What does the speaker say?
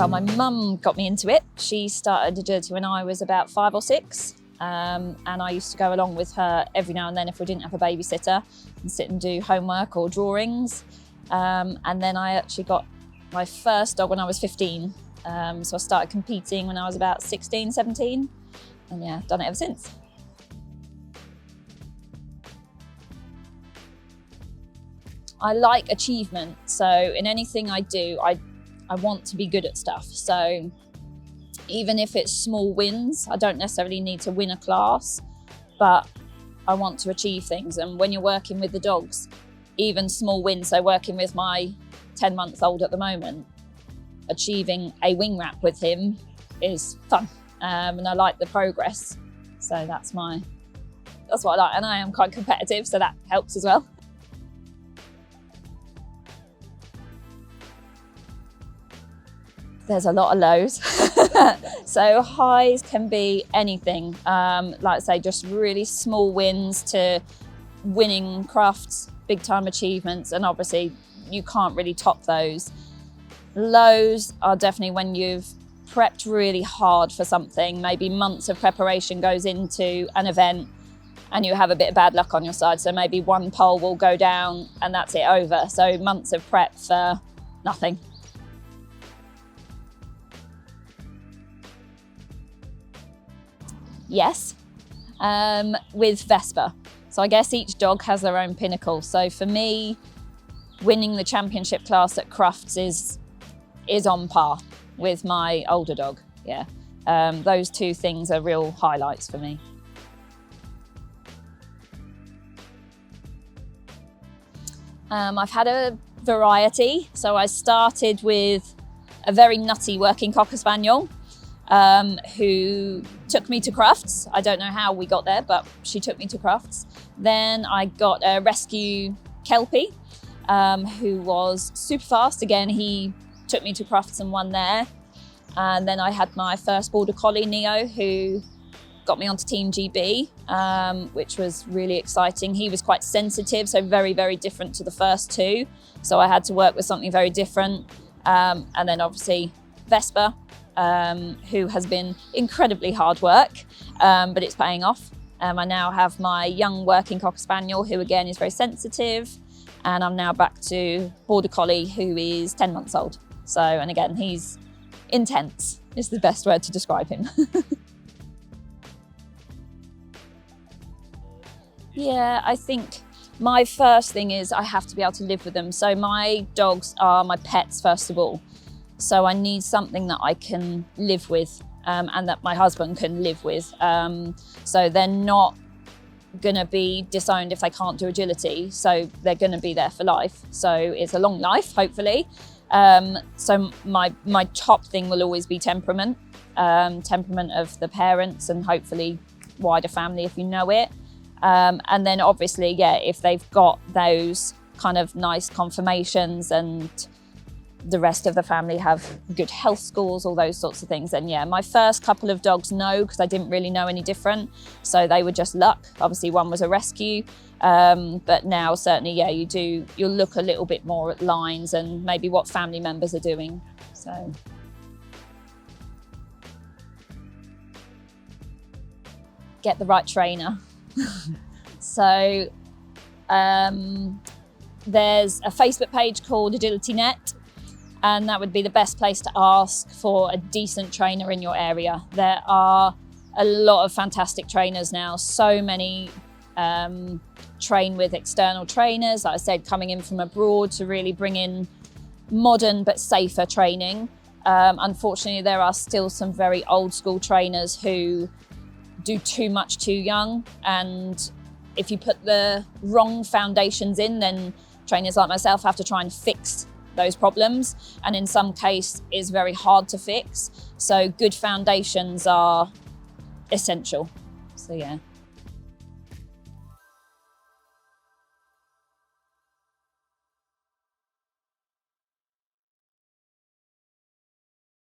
Well, my mum got me into it. She started agility when I was about 5 or 6. And I used to go along with her every now and then if we didn't have a babysitter and sit and do homework or drawings. And then I actually got my first dog when I was 15. So I started competing when I was about 16, 17. And yeah, done it ever since. I like achievement. So in anything I do, I want to be good at stuff. So even if it's small wins, I don't necessarily need to win a class, but I want to achieve things. And when you're working with the dogs, even small wins, so working with my 10-month-old at the moment, achieving a wing wrap with him is fun. And I like the progress. So that's what I like. And I am quite competitive, so that helps as well. There's a lot of lows. So highs can be anything. Like I say, just really small wins to winning crafts, big time achievements. And obviously you can't really top those. Lows are definitely when you've prepped really hard for something, maybe months of preparation goes into an event and you have a bit of bad luck on your side. So maybe one pole will go down and that's it, over. So months of prep for nothing. Yes, with Vespa. So I guess each dog has their own pinnacle. So for me, winning the championship class at Crufts is on par with my older dog. Yeah, those two things are real highlights for me. I've had a variety. So I started with a very nutty working Cocker Spaniel, who took me to Crufts. I don't know how we got there, but she took me to Crufts. Then I got a rescue Kelpie, who was super fast. Again, he took me to Crufts and won there. And then I had my first Border Collie, Neo, who got me onto Team GB, which was really exciting. He was quite sensitive, so very, very different to the first two. So I had to work with something very different. And then obviously Vespa, who has been incredibly hard work, but it's paying off. I now have my young working Cocker Spaniel, who again is very sensitive, and I'm now back to Border Collie, who is 10 months old. So, and again, he's intense, is the best word to describe him. Yeah, I think my first thing is I have to be able to live with them. So my dogs are my pets, first of all. So I need something that I can live with, and that my husband can live with. So they're not gonna be disowned if they can't do agility. So they're gonna be there for life. So it's a long life, hopefully. So my top thing will always be temperament. Temperament of the parents and hopefully wider family if you know it. And then obviously, yeah, if they've got those kind of nice conformations and the rest of the family have good health scores, all those sorts of things, then yeah, my first couple of dogs, no, because I didn't really know any different. So they were just luck. Obviously one was a rescue, but now certainly, yeah, you'll look a little bit more at lines and maybe what family members are doing, so. Get the right trainer. So there's a Facebook page called Agility Net, and that would be the best place to ask for a decent trainer in your area. There are a lot of fantastic trainers now. So many train with external trainers, like I said, coming in from abroad to really bring in modern but safer training. Unfortunately, there are still some very old school trainers who do too much too young, and if you put the wrong foundations in, then trainers like myself have to try and fix those problems, and in some case is very hard to fix. So good foundations are essential. So yeah.